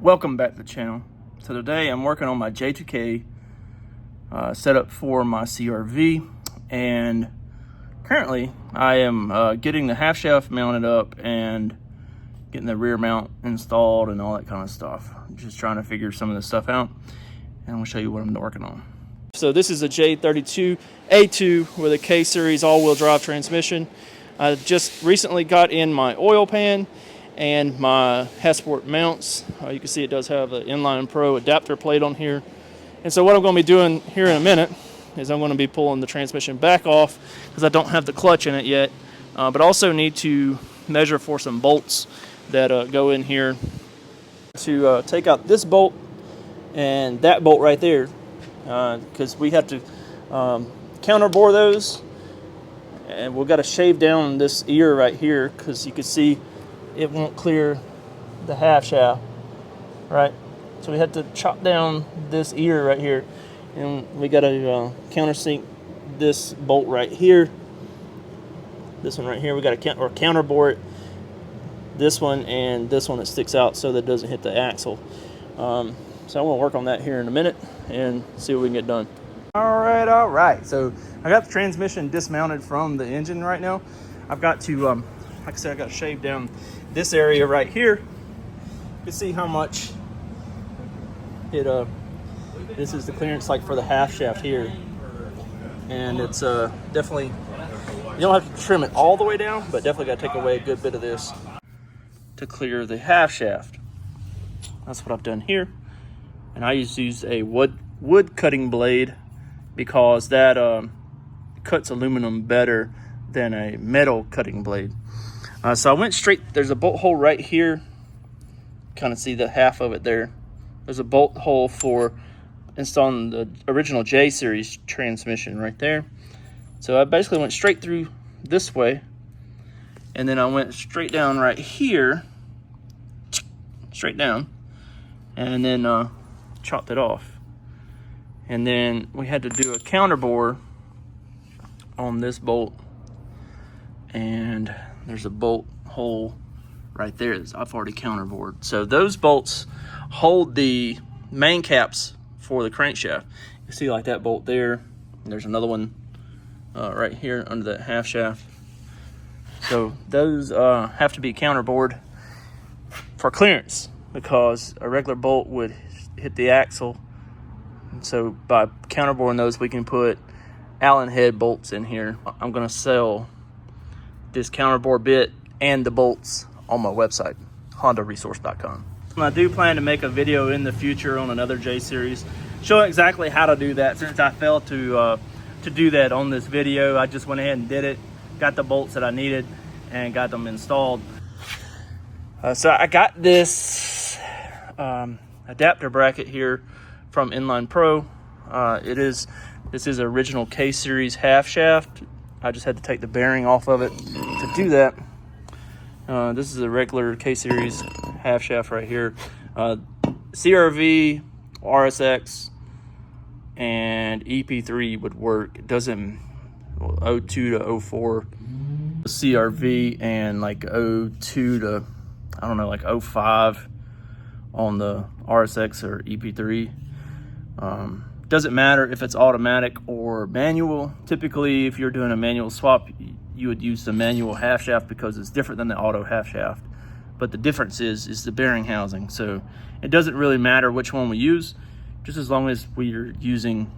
Welcome back to the channel. So today I'm working on my J2K setup for my CRV, and currently I am getting the half shaft mounted up and getting the rear mount installed and all that kind of stuff. I'm just trying to figure some of this stuff out, and I'll show you what I'm working on. So this is a J32A2 with a K series all-wheel drive transmission. I just recently got in my oil pan and my Hasport mounts. You can see it does have an Inline Pro adapter plate on here. And so what I'm going to be doing here in a minute is I'm going to be pulling the transmission back off because I don't have the clutch in it yet, but also need to measure for some bolts that go in here to take out this bolt and that bolt right there, because we have to counterbore those, and we've got to shave down this ear right here because you can see it won't clear the half shaft, right? So we had to chop down this ear right here, and we got to countersink this bolt right here, this one right here. We got to counterbore it, this one and this one that sticks out so that it doesn't hit the axle. So I'm gonna work on that here in a minute and see what we can get done. All right. So I got the transmission dismounted from the engine right now. I've got to, like I said, I got to shave down this area right here. You can see how much it, this is the clearance like for the half shaft here. And it's definitely, you don't have to trim it all the way down, but definitely got to take away a good bit of this to clear the half shaft. That's what I've done here. And I used to use a wood cutting blade because that cuts aluminum better than a metal cutting blade. So I went straight, there's a bolt hole right here. Kind of see the half of it there. There's a bolt hole for installing the original J series transmission right there. So I basically went straight through this way, and then I went straight down right here, straight down, and then chopped it off. And then we had to do a counterbore on this bolt, and there's a bolt hole right there that I've already counterbored. So those bolts hold the main caps for the crankshaft. You see like that bolt there. There's another one right here under that half shaft. So those have to be counterbored for clearance because a regular bolt would hit the axle. And so by counterboring those, we can put Allen head bolts in here. I'm going to sell this counterbore bit and the bolts on my website, hondaresource.com. I do plan to make a video in the future on another J series showing exactly how to do that. Since I failed to do that on this video, I just went ahead and did it, got the bolts that I needed and got them installed. So I got this adapter bracket here from Inline Pro. This is original K series half shaft. I just had to take the bearing off of it to do that. This is a regular K series half shaft right here. CRV, RSX, and EP3 would work. It doesn't, 02 to 04 CRV, and like 02 to, I don't know, like 05 on the RSX or EP3. Doesn't matter if it's automatic or manual. Typically, if you're doing a manual swap, you would use the manual half shaft because it's different than the auto half shaft. But the difference is the bearing housing. So it doesn't really matter which one we use, just as long as we're using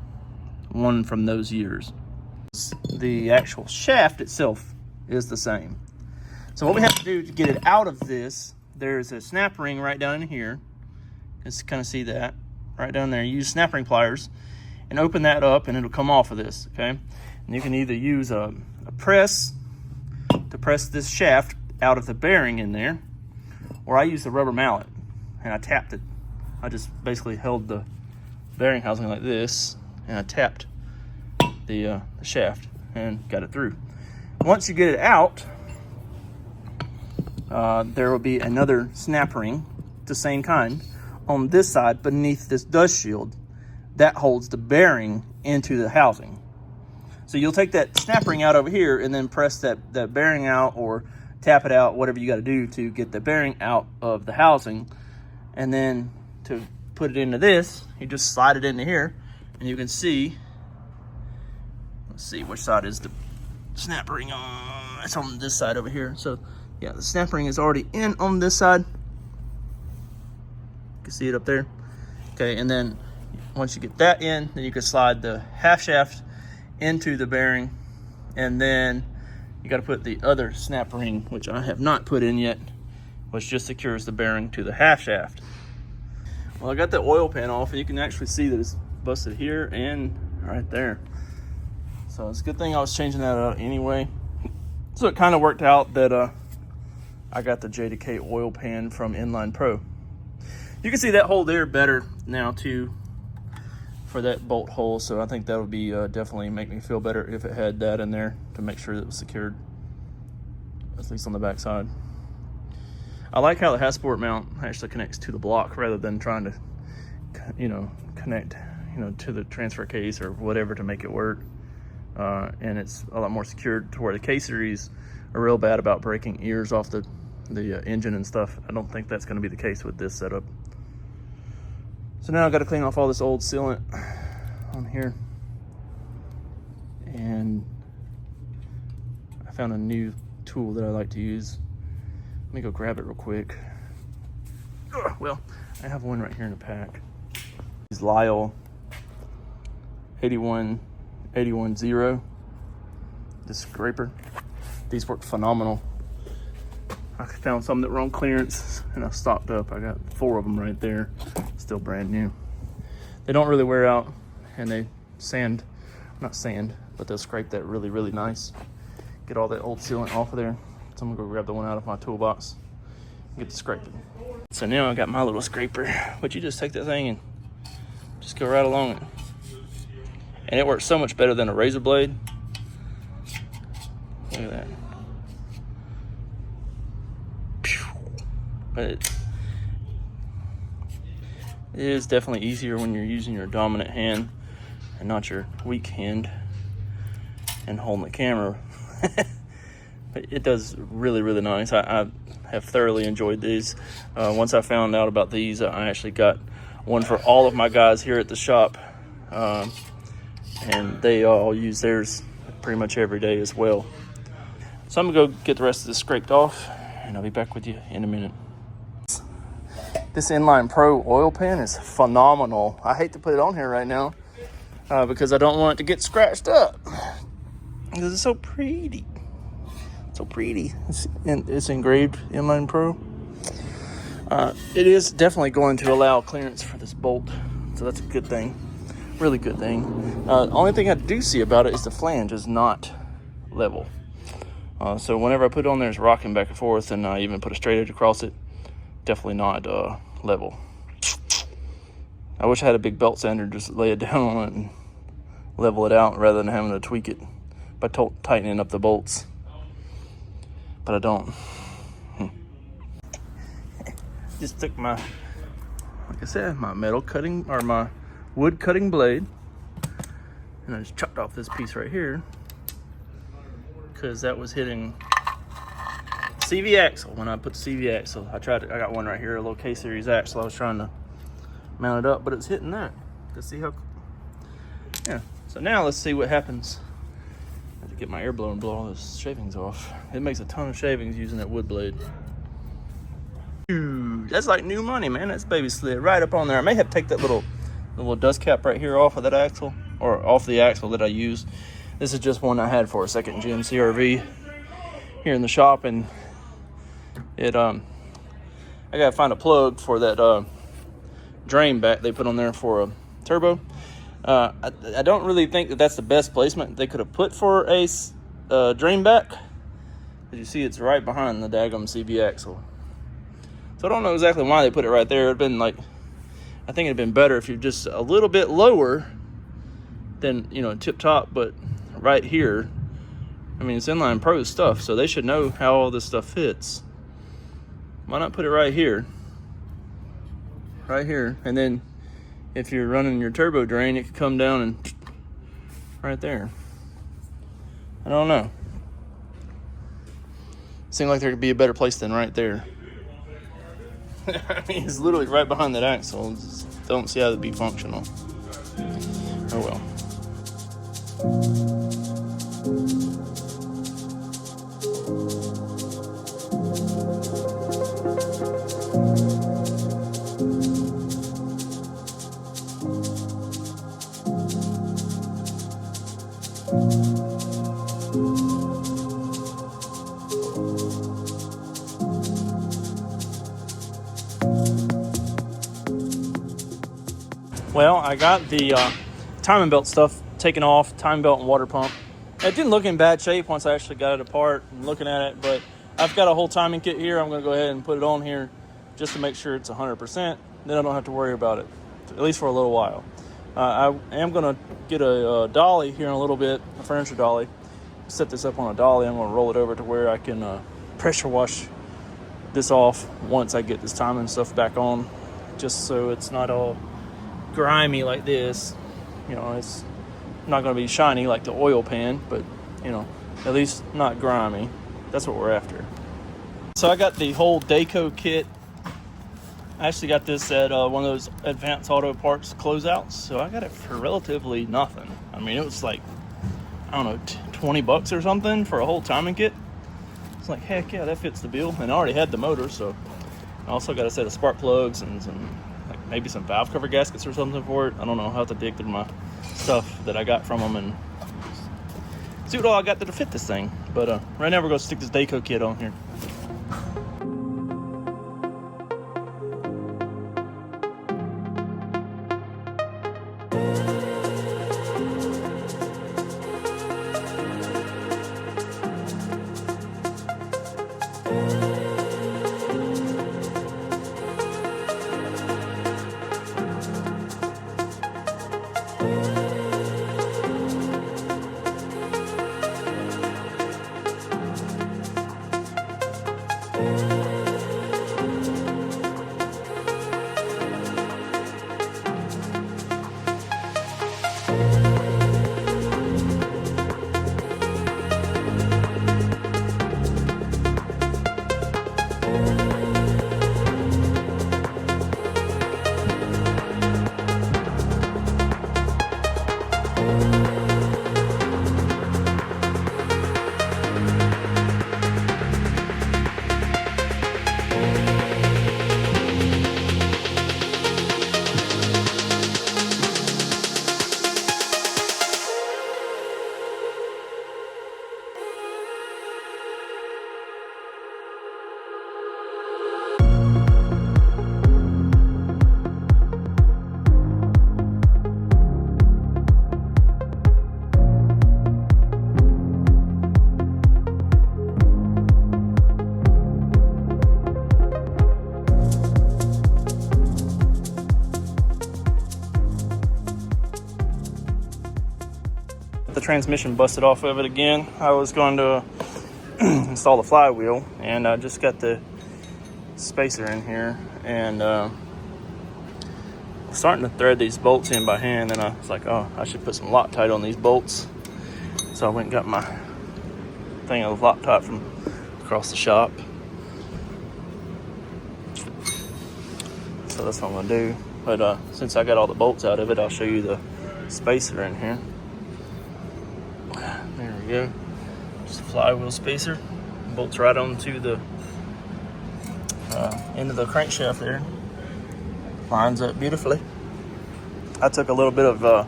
one from those years. The actual shaft itself is the same. So what we have to do to get it out of this, there's a snap ring right down in here. Just kind of see that right down there. Use snap ring pliers and open that up, and it'll come off of this, okay? And you can either use a press to press this shaft out of the bearing in there, or I used the rubber mallet and I tapped it. I just basically held the bearing housing like this and I tapped the shaft and got it through. Once you get it out, there will be another snap ring, the same kind, on this side beneath this dust shield that holds the bearing into the housing. So you'll take that snap ring out over here and then press that bearing out, or tap it out, whatever you got to do to get the bearing out of the housing, And then to put it into this, you just slide it into here, and you can see, let's see, which side is the snap ring on? It's on this side over here. So yeah, the snap ring is already in on this side. You can see it up there. Okay, and then once you get that in, then you can slide the half shaft into the bearing, and then you got to put the other snap ring, which I have not put in yet, which just secures the bearing to the half shaft. Well, I got the oil pan off, and you can actually see that it's busted here and right there. So it's a good thing I was changing that out anyway. So it kind of worked out that I got the J2K oil pan from Inline Pro. You can see that hole there better now too, for that bolt hole. So I think that would be definitely make me feel better if it had that in there to make sure that it was secured, at least on the back side. I like how the Hasport mount actually connects to the block rather than trying to, connect, to the transfer case or whatever to make it work. And it's a lot more secured to where the K series are real bad about breaking ears off the engine and stuff. I don't think that's going to be the case with this setup. So now I've got to clean off all this old sealant on here. And I found a new tool that I like to use. Let me go grab it real quick. Well, I have one right here in the pack. It's Lyle 810, this scraper. These work phenomenal. I found some that were on clearance and I stocked up. I got 4 of them right there, still brand new. They don't really wear out, and they not sand, but they'll scrape that really, really nice. Get all that old sealant off of there. So I'm gonna go grab the one out of my toolbox and get the scraping. So now I got my little scraper, but you just take that thing and just go right along it. And it works so much better than a razor blade. Look at that. But it is definitely easier when you're using your dominant hand and not your weak hand and holding the camera. But it does really, really nice. I have thoroughly enjoyed these. Once I found out about these, I actually got one for all of my guys here at the shop. And they all use theirs pretty much every day as well. So I'm gonna go get the rest of this scraped off, and I'll be back with you in a minute. This Inline Pro oil pan is phenomenal. I hate to put it on here right now because I don't want it to get scratched up because it's so pretty. So pretty. It's engraved Inline Pro. It is definitely going to allow clearance for this bolt, so that's a good thing. Really good thing. The only thing I do see about it is the flange is not level. So whenever I put it on there, it's rocking back and forth, and I even put a straight edge across it. Definitely not level. I wish I had a big belt sander, just lay it down on it and level it out rather than having to tweak it by tightening up the bolts. But I don't. Just took my, like I said, my metal cutting, or my wood cutting blade, and I just chopped off this piece right here because that was hitting CV axle. When I put the CV axle, I got one right here, a little K series axle. I was trying to mount it up, but it's hitting that. Let's see how, yeah. So now let's see what happens. I have to get my air blower and blow all those shavings off. It makes a ton of shavings using that wood blade. Ooh, that's like new money, man. That's baby slid right up on there. I may have to take that little dust cap right here off of that axle, or off the axle that I used. This is just one I had for a second gen CRV here in the shop, and it I gotta find a plug for that drain back they put on there for a turbo. I don't really think that that's the best placement they could have put for a drain back. As you see, it's right behind the daggum CV axle. So I don't know exactly why they put it right there. It'd been like, I think it'd been better if you're just a little bit lower than, tip top, but right here, I mean, it's Inline Pro stuff, so they should know how all this stuff fits. Why not put it right here? Right here. And then if you're running your turbo drain, it could come down and right there. I don't know. Seemed like there could be a better place than right there. I mean, it's literally right behind that axle. Just don't see how it'd be functional. Oh well. Well, I got the timing belt stuff taken off, timing belt and water pump. It didn't look in bad shape once I actually got it apart and looking at it, but I've got a whole timing kit here. I'm going to go ahead and put it on here just to make sure it's 100%. Then I don't have to worry about it, at least for a little while. I am going to get a dolly here in a little bit, a furniture dolly. Set this up on a dolly. I'm going to roll it over to where I can pressure wash this off once I get this timing stuff back on, just so it's not all grimy like this. You know, it's not going to be shiny like the oil pan, but you know, at least not grimy. That's what we're after. So I got the whole J2K kit. I actually got this at one of those Advanced Auto Parts closeouts, so I got it for relatively nothing. I mean, it was like, I don't know, 20 bucks or something for a whole timing kit. It's like, heck yeah, that fits the bill. And I already had the motor, so I also got a set of spark plugs and some, like maybe some valve cover gaskets or something for it. I don't know. I'll have to dig through my stuff that I got from them and see what all I got to fit this thing. But right now we're going to stick this J2K kit on here. The transmission busted off of it again. I was going to install the flywheel, and I just got the spacer in here, and starting to thread these bolts in by hand, and I was like, oh, I should put some Loctite on these bolts. So I went and got my thing of Loctite from across the shop. So that's what I'm gonna do. But since I got all the bolts out of it, I'll show you the spacer in here. There we go. Just a flywheel spacer. Bolts right onto the end of the crankshaft there. Lines up beautifully. I took a little bit of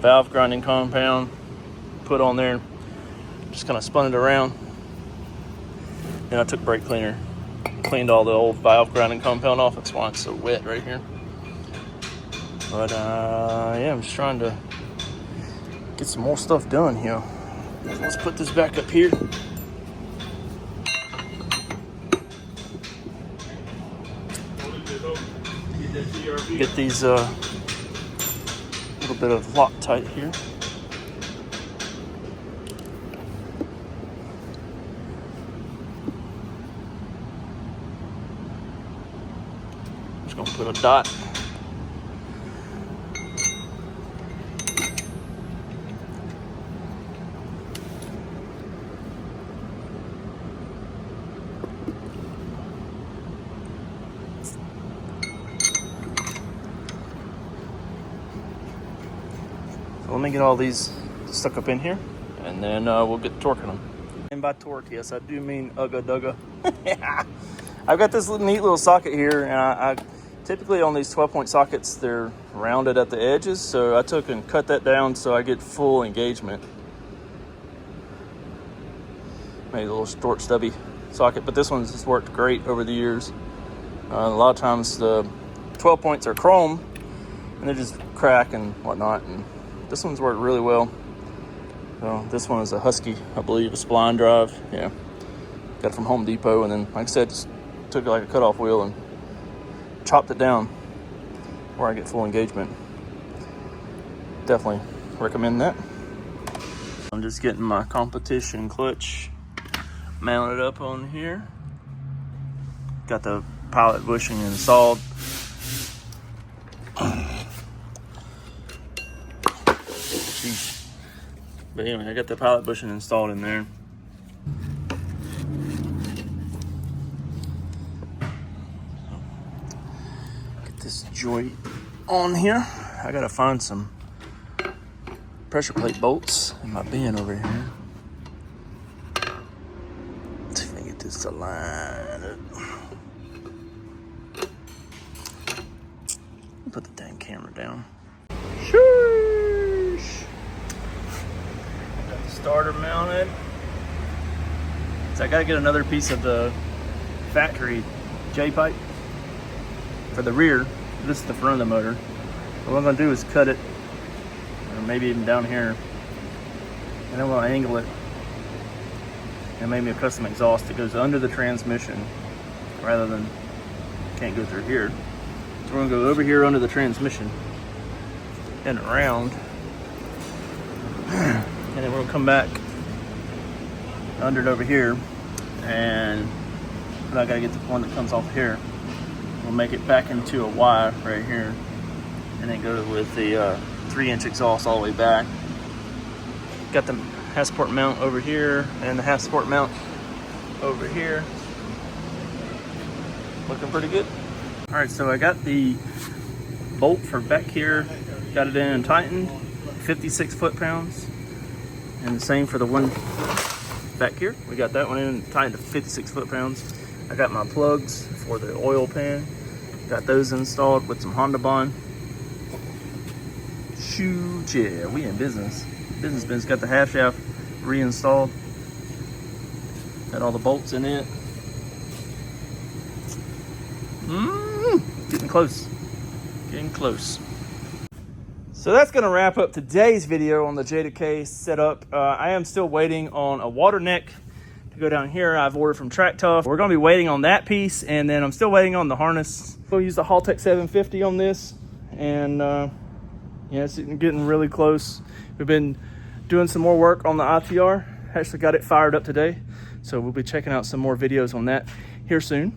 valve grinding compound, put on there, just kind of spun it around. Then I took brake cleaner, cleaned all the old valve grinding compound off. That's why it's so wet right here. But yeah, I'm just trying to get some more stuff done here. Let's put this back up here. Get these little bit of Loctite here. Just gonna put a dot. let me get all these stuck up in here, and then we'll get torquing them. And by torque, yes, I do mean ugga dugga. I've got this neat little socket here, and I typically on these 12-point sockets, they're rounded at the edges, so I took and cut that down so I get full engagement. Made a little short stubby socket, but this one's just worked great over the years. A lot of times the 12 points are chrome and they just crack and whatnot, and this one's worked really well. So this one is a Husky, I believe, a spline drive. Yeah, got it from Home Depot, and then like I said, just took like a cutoff wheel and chopped it down where I get full engagement. Definitely recommend that. I'm just getting my competition clutch mounted up on here. Got the pilot bushing installed. Jeez. But anyway, I got the pilot bushing installed in there. Get this joint on here. I gotta find some pressure plate bolts in my bin over here. Just to line it. Put the dang camera down. Sheesh. Got the starter mounted. So I gotta get another piece of the factory J pipe for the rear. This is the front of the motor. What I'm gonna do is cut it, or maybe even down here, and then we'll angle it and made me a custom exhaust that goes under the transmission rather than can't go through here. So we're gonna go over here under the transmission and around, and then we'll come back under it over here, and I gotta get the one that comes off here. We'll make it back into a Y right here, and then go with the 3-inch exhaust all the way back. Got the half support mount over here and the half support mount over here. Looking pretty good. All right, so I got the bolt for back here, got it in and tightened, 56 foot-pounds. And the same for the one back here. We got that one in and tightened to 56 foot-pounds. I got my plugs for the oil pan. Got those installed with some Honda Bond. Shoot, yeah, we in business. Business. Got the half shaft reinstalled. Got all the bolts in it. Getting close. Getting close. So that's going to wrap up today's video on the J2K setup. I am still waiting on a water neck to go down here. I've ordered from Track Tough. We're going to be waiting on that piece, and then I'm still waiting on the harness. We'll use the Haltech 750 on this, and yeah, it's getting really close. We've been doing some more work on the ITR. Actually got it fired up today, so we'll be checking out some more videos on that here soon.